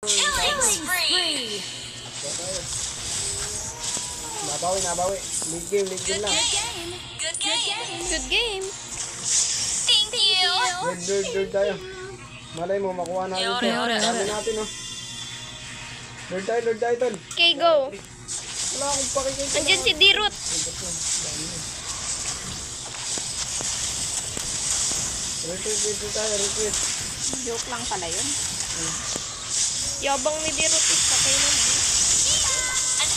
Killing spree! Nabawi. Lead game lang. Good game! Good game. Thank you! Lord tayo. Malay mo, makuha natin ito. Dami natin, oh. Lord tayo, tol. Okay, go. Wala akong pakikita. Andyan si Dirut. Retreat tayo. Joke lang pala yun. Yabang ni Dirut. Patay naman.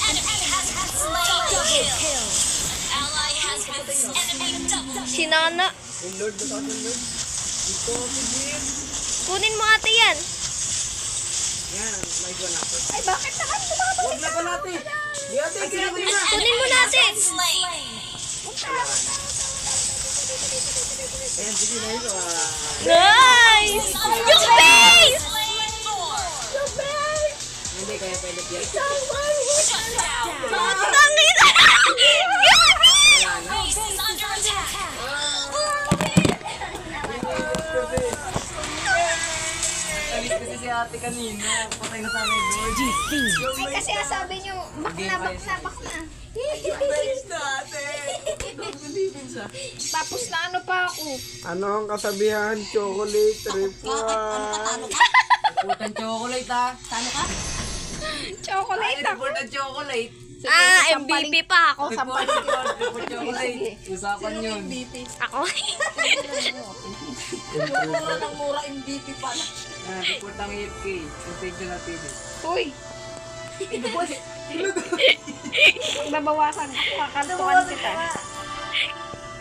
An enemy has been slain! Double kill! An ally has been enemy double kill! Si Nana. Lord, bata ka Lord. Ito, sige. Kunin mo ate yan. Yan, may one ako. Ay, bakit naman? Huwag na pala ate. Di ate, kaya mo na. Kunin mo natin. Slain! Ayan, sige na ito. Nice! Yung base! Hindi, kaya pwede yan. Shut down! Tangin na! Base is under attack! Alis kasi si ate kanina. Patay na sana yung Lord. Ay, kasi sabi nyo, bak na. Alis na ate. Tapos na ano pa ako. Ano ang kasabihan? Chocolate report. Report ang chocolate ha. Saan ka? Chocolate ako. Report ang chocolate. MVP pa ako. Report chocolate. Usapan yun. Ako. Mura ng mura MVP pala. Report ang AFK. Attention na TV. Uy. Pag nabawasan ako, kakantuan kita.